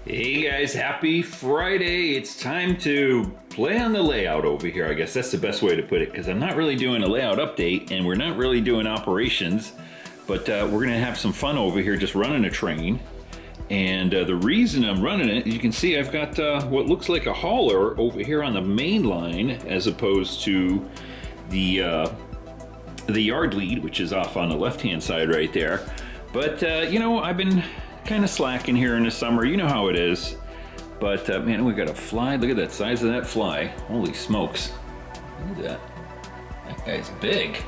Hey guys, happy Friday. It's time to play on the layout over here. I guess that's the best way to put it because I'm not really doing a layout update and we're not really doing operations, but we're going to have some fun over here just running a train. And the reason I'm running it, you can see I've got what looks like a hauler over here on the main line as opposed to the yard lead, which is off on the left-hand side right there. But, you know, I've been kind of slacking here in the summer. You know how it is. But, man, we got a fly. Look at that size of that fly. Holy smokes. Look at that. That guy's big.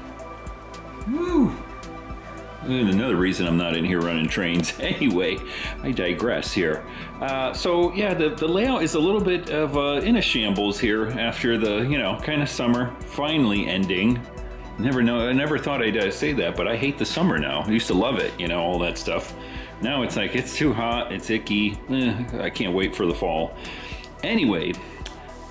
Woo! And another reason I'm not in here running trains. Anyway, I digress here. So yeah, the layout is a little bit of in a shambles here after the, you know, kind of summer finally ending. I never thought I'd say that, but I hate the summer now. I used to love it, you know, all that stuff. Now it's like, it's too hot, it's icky. I can't wait for the fall. Anyway,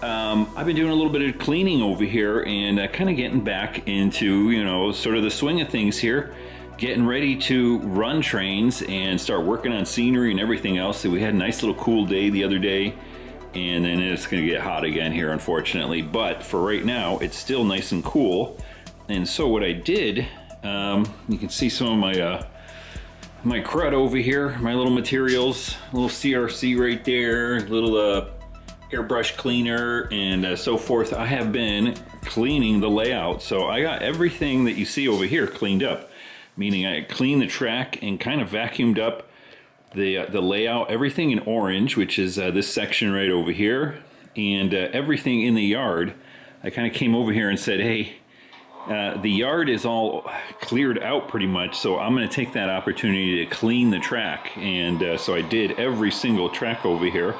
I've been doing a little bit of cleaning over here and kind of getting back into, you know, sort of the swing of things here. Getting ready to run trains and start working on scenery and everything else. So we had a nice little cool day the other day, and then it's going to get hot again here, unfortunately. But for right now, it's still nice and cool. And so what I did, you can see some of my crud over here, my little materials, little CRC right there, little airbrush cleaner, and so forth. I have been cleaning the layout, so I got everything that you see over here cleaned up. Meaning I cleaned the track and kind of vacuumed up the layout, everything in orange, which is this section right over here, and everything in the yard. I kind of came over here and said, hey, the yard is all cleared out pretty much, so I'm going to take that opportunity to clean the track. And so I did every single track over here.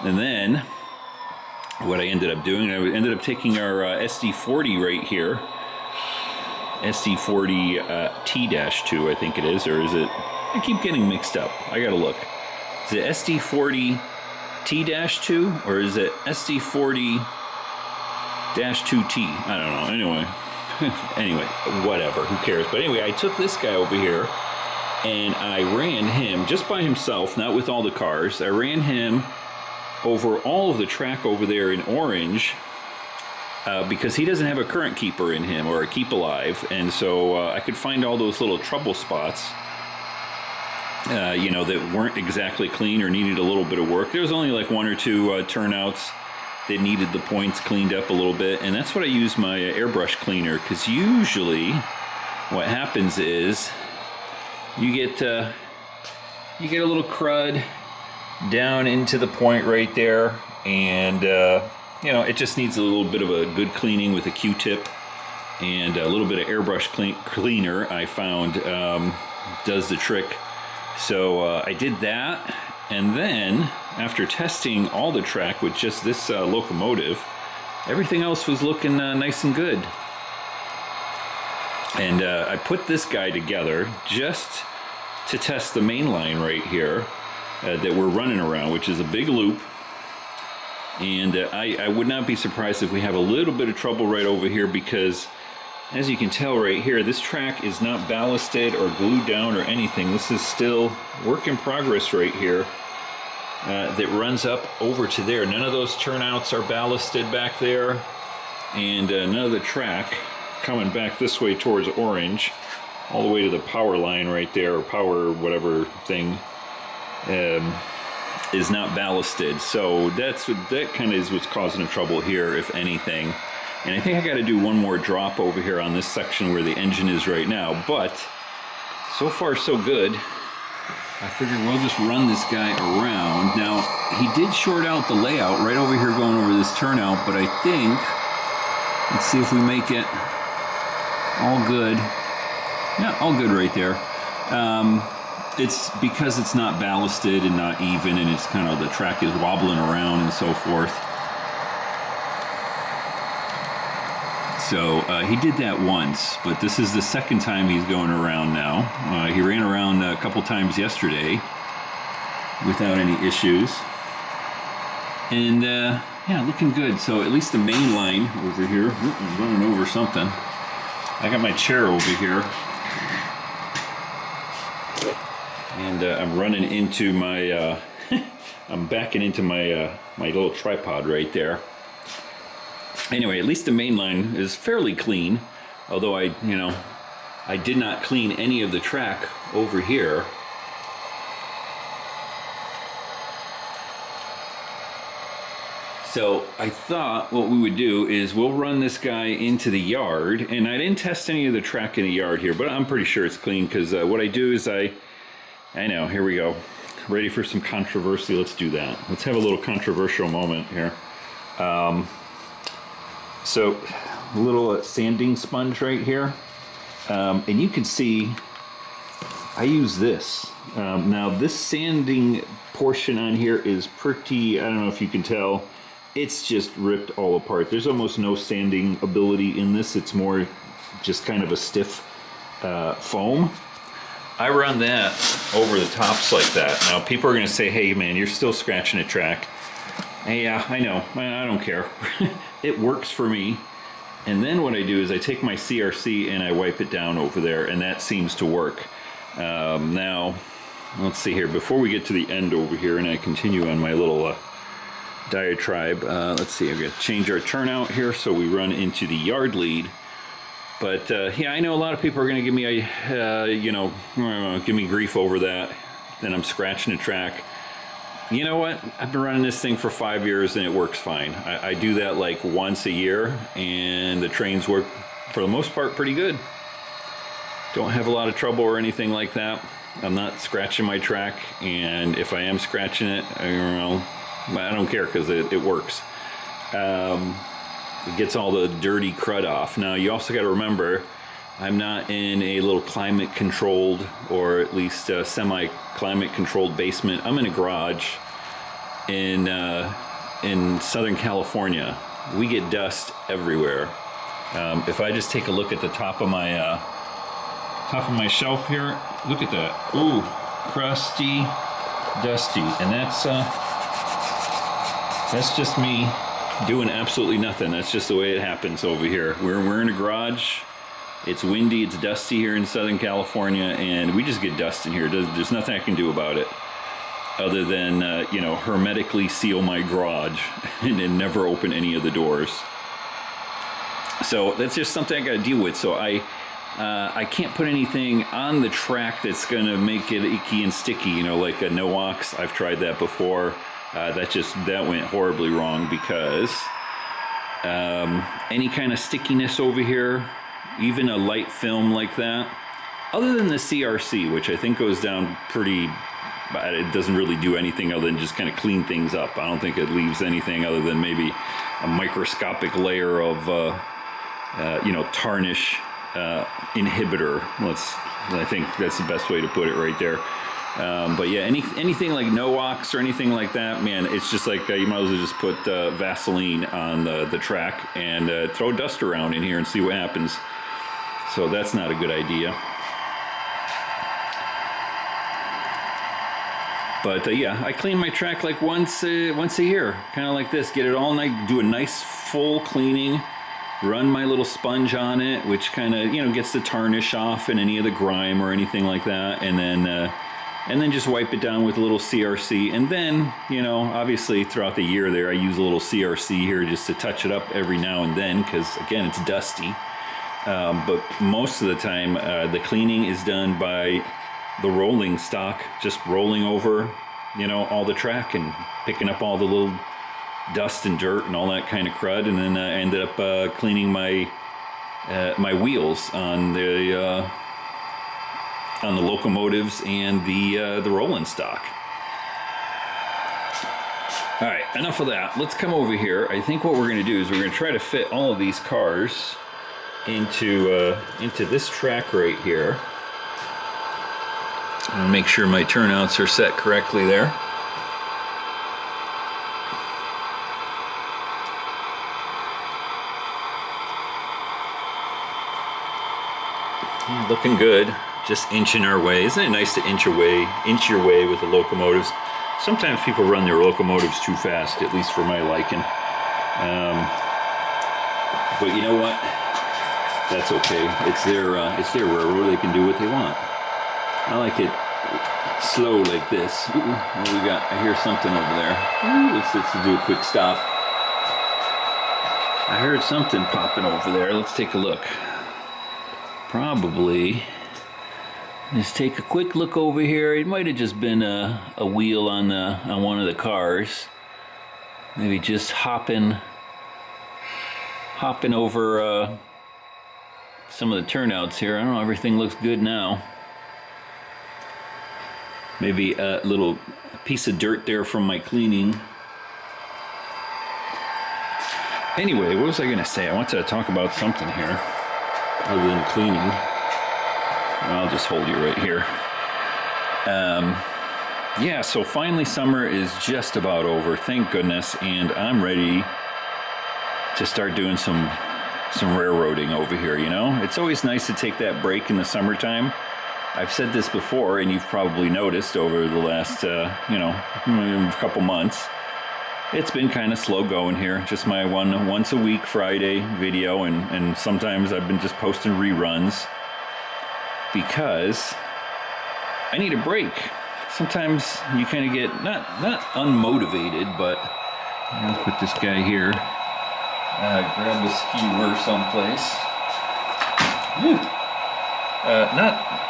And then what I ended up doing, I ended up taking our SD40 right here, SD40 T-2, I think it is, or is it? I keep getting mixed up. I gotta look. Is it SD40 T-2 or is it SD40-2T? I don't know. Anyway, whatever. Who cares? But anyway, I took this guy over here and I ran him just by himself, not with all the cars. I ran him over all of the track over there in orange. Because he doesn't have a current keeper in him or a keep alive, and so I could find all those little trouble spots, you know, that weren't exactly clean or needed a little bit of work. There was only like one or two turnouts that needed the points cleaned up a little bit, and that's what I use my airbrush cleaner. Because usually, what happens is you get a little crud down into the point right there, and you know, it just needs a little bit of a good cleaning with a Q-tip, and a little bit of airbrush cleaner I found does the trick. So I did that, and then after testing all the track with just this locomotive, everything else was looking nice and good. And I put this guy together just to test the main line right here that we're running around, which is a big loop. And I would not be surprised if we have a little bit of trouble right over here, because as you can tell right here, this track is not ballasted or glued down or anything. This is still work in progress right here that runs up over to there. None of those turnouts are ballasted back there, and none of the track coming back this way towards orange all the way to the power line right there, or power whatever thing, is not ballasted. So that kind of is what's causing the trouble here, if anything. And I think I got to do one more drop over here on this section where the engine is right now. But so far so good. I figured we'll just run this guy around. Now, he did short out the layout right over here going over this turnout, but I think, let's see if we make it all good. Yeah, all good right there. It's because it's not ballasted and not even, and it's kind of, the track is wobbling around and so forth. So he did that once, but this is the second time he's going around now. He ran around a couple times yesterday without any issues. And yeah, looking good. So at least the main line over here, I'm running over something. I got my chair over here. And I'm running into my I'm backing into my my little tripod right there. Anyway, at least the main line is fairly clean, although I did not clean any of the track over here. So I thought what we would do is we'll run this guy into the yard, and I didn't test any of the track in the yard here, but I'm pretty sure it's clean, because what I do is I know, here we go. Ready for some controversy? Let's do that. Let's have a little controversial moment here. So a little sanding sponge right here, and you can see I use this. Now this sanding portion on here is pretty, I don't know if you can tell, it's just ripped all apart. There's almost no sanding ability in this. It's more just kind of a stiff foam. I run that over the tops like that. Now people are going to say, hey man, you're still scratching a track. Hey, yeah, I know, I don't care. It works for me. And then what I do is I take my CRC and I wipe it down over there, and that seems to work. Now, let's see here, before we get to the end over here and I continue on my little diatribe, let's see, I'm going to change our turnout here so we run into the yard lead. But yeah, I know a lot of people are going to give me give me grief over that. Then I'm scratching a track. You know what? I've been running this thing for 5 years and it works fine. I do that like once a year, and the trains work for the most part pretty good. Don't have a lot of trouble or anything like that. I'm not scratching my track, and if I am scratching it, I don't care, because it works. It gets all the dirty crud off. Now you also got to remember, I'm not in a little climate controlled, or at least semi-climate controlled basement. I'm in a garage in Southern California. We get dust everywhere. If I just take a look at the top of my shelf here, look at that. Ooh, crusty, dusty, and that's just me doing absolutely nothing. That's just the way it happens over here. We're in a garage. It's windy, it's dusty here in Southern California, and we just get dust in here. There's nothing I can do about it other than, hermetically seal my garage and then never open any of the doors. So that's just something I got to deal with. So I can't put anything on the track that's going to make it icky and sticky, like a no-ox. I've tried that before. That went horribly wrong, because any kind of stickiness over here, even a light film like that, other than the CRC, which I think goes down pretty, it doesn't really do anything other than just kind of clean things up. I don't think it leaves anything other than maybe a microscopic layer of, tarnish inhibitor. I think that's the best way to put it right there. But yeah, anything like no-ox or anything like that, man, it's just like you might as well just put Vaseline on the track and throw dust around in here and see what happens. So that's not a good idea. But yeah, I clean my track like once a year, kind of like this. Get it all night, do a nice full cleaning, run my little sponge on it, which kind of gets the tarnish off and any of the grime or anything like that, and then just wipe it down with a little CRC. And then, obviously throughout the year there, I use a little CRC here just to touch it up every now and then, because again, it's dusty. But most of the time, the cleaning is done by the rolling stock, just rolling over, all the track and picking up all the little dust and dirt and all that kind of crud. And then I ended up cleaning my wheels on the locomotives and the rolling stock. All right, enough of that. Let's come over here. I think what we're going to do is we're going to try to fit all of these cars into this track right here. And make sure my turnouts are set correctly there. Looking good. Just inching our way. Isn't it nice to inch your way with the locomotives? Sometimes people run their locomotives too fast, at least for my liking. But you know what? That's okay. It's their railroad. They can do what they want. I like it slow like this. Ooh, what do we got? I hear something over there. Ooh, let's do a quick stop. I heard something popping over there. Let's take a look. Probably. Let's take a quick look over here. It might have just been a wheel on one of the cars. Maybe just hopping over some of the turnouts here. I don't know, everything looks good now. Maybe a little piece of dirt there from my cleaning. Anyway, what was I gonna say? I wanted to talk about something here other than cleaning. I'll just hold you right here. Yeah, so finally summer is just about over, thank goodness, and I'm ready to start doing some railroading over here, you know? It's always nice to take that break in the summertime. I've said this before, and you've probably noticed over the last, couple months, it's been kind of slow going here. Just my once a week Friday video, and sometimes I've been just posting reruns because I need a break. Sometimes you kind of get not unmotivated, but I'll put this guy here. Grab a skewer someplace.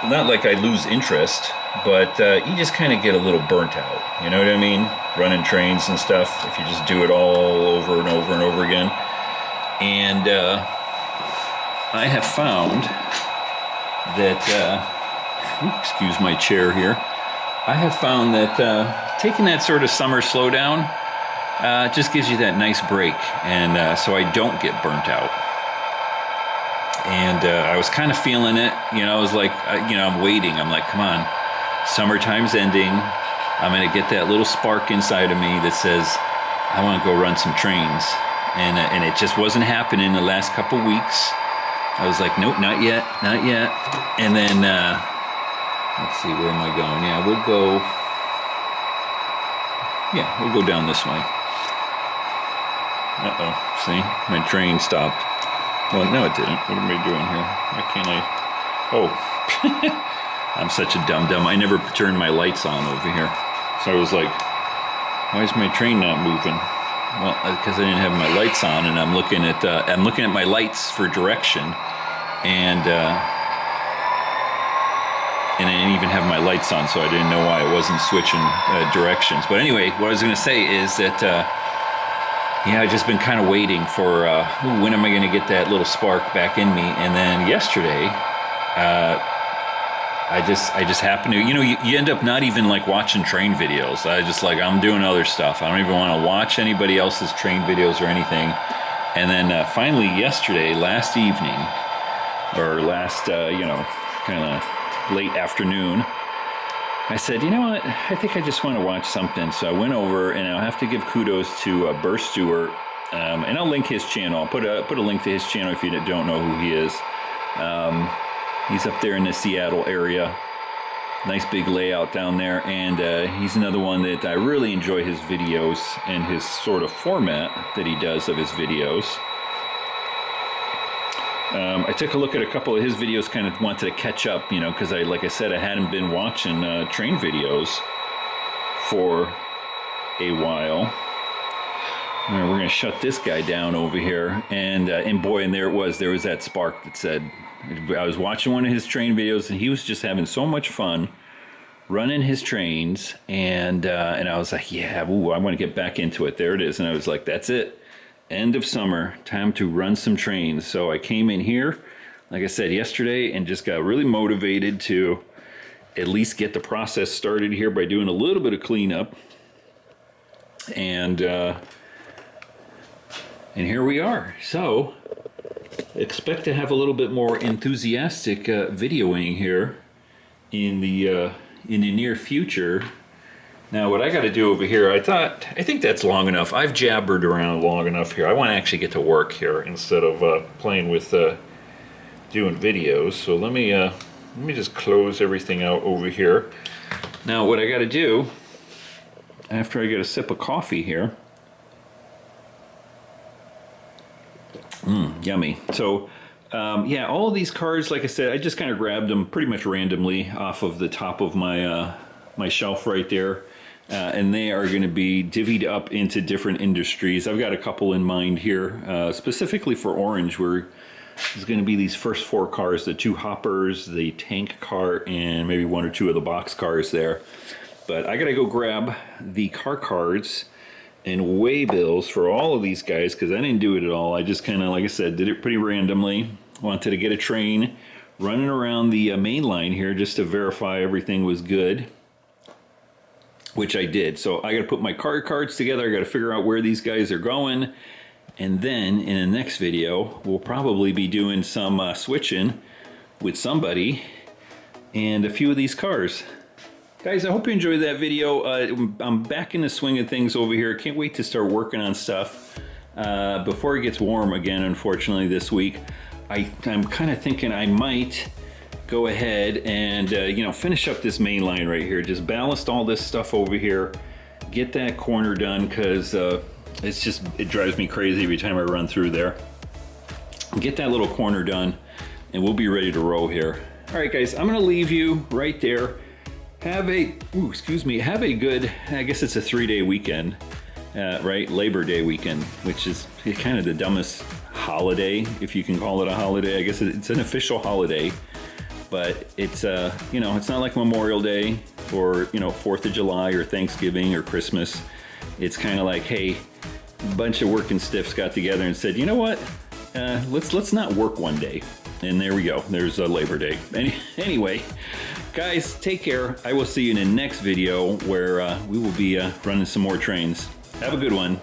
Not like I lose interest, but you just kind of get a little burnt out. You know what I mean? Running trains and stuff. If you just do it all over and over and over again. And I have found that, excuse my chair here. I have found that taking that sort of summer slowdown just gives you that nice break, and so I don't get burnt out. And I was kind of feeling it, you know. I was like, I'm waiting. I'm like, come on, summertime's ending. I'm gonna get that little spark inside of me that says I want to go run some trains, and it just wasn't happening the last couple weeks. I was like, nope, not yet. And then let's see, where am I going? Yeah, we'll go down this way. Uh-oh, see? My train stopped. Well, no it didn't. What am I doing here? Why can't I? Oh, I'm such a dum-dum. I never turned my lights on over here. So I was like, why is my train not moving? Well, because I didn't have my lights on, and I'm looking at my lights for direction, and I didn't even have my lights on, so I didn't know why it wasn't switching directions. But anyway, what I was going to say is that, I've just been kind of waiting for when am I going to get that little spark back in me? And then yesterday, I just happened to, you end up not even like watching train videos. I'm doing other stuff. I don't even want to watch anybody else's train videos or anything. And then finally yesterday, last evening, or last, kind of late afternoon, I said, you know what, I think I just want to watch something. So I went over, and I'll have to give kudos to Burr Stewart, and I'll link his channel. I'll put a link to his channel if you don't know who he is. He's up there in the Seattle area. Nice big layout down there, and he's another one that I really enjoy his videos and his sort of format that he does of his videos. I took a look at a couple of his videos, kind of wanted to catch up, because like I said, I hadn't been watching train videos for a while. All right, we're going to shut this guy down over here, and boy, and there was that spark that said, I was watching one of his train videos, and he was just having so much fun running his trains, and I was like, yeah, ooh, I want to get back into it. There it is, and I was like, that's it. End of summer, time to run some trains. So I came in here, like I said yesterday, and just got really motivated to at least get the process started here by doing a little bit of cleanup. And here we are. So expect to have a little bit more enthusiastic videoing here in the near future. Now, what I got to do over here, I think that's long enough. I've jabbered around long enough here. I want to actually get to work here instead of playing with doing videos. So let me just close everything out over here. Now, what I got to do, after I get a sip of coffee here, yummy. So Yeah, all of these cars, like I said, I just kind of grabbed them pretty much randomly off of the top of my my shelf right there. And they are going to be divvied up into different industries. I've got a couple in mind here, specifically for Orange, where there's going to be these first 4 cars, the 2 hoppers, the tank car, and maybe 1 or 2 of the box cars there. But I got to go grab the car cards and weigh bills for all of these guys, because I didn't do it at all. I just kind of, like I said, did it pretty randomly. Wanted to get a train running around the main line here just to verify everything was good, which I did. So I got to put my car cards together. I got to figure out where these guys are going. And then in the next video, we'll probably be doing some switching with somebody and a few of these cars. Guys, I hope you enjoyed that video. I'm back in the swing of things over here. Can't wait to start working on stuff before it gets warm again, unfortunately, this week. I'm kind of thinking I might go ahead and you know, finish up this main line right here. Just ballast all this stuff over here. Get that corner done, because it drives me crazy every time I run through there. Get that little corner done and we'll be ready to roll here. All right, guys, I'm gonna leave you right there. Have a good, I guess it's a 3-day weekend, right? Labor Day weekend, which is kind of the dumbest holiday, if you can call it a holiday. I guess it's an official holiday, but it's, you know, it's not like Memorial Day or, you know, 4th of July or Thanksgiving or Christmas. It's kind of like, hey, a bunch of working stiffs got together and said, you know what, let's not work one day. And there we go, there's a Labor Day. Anyway, guys, take care. I will see you in the next video where we will be running some more trains. Have a good one.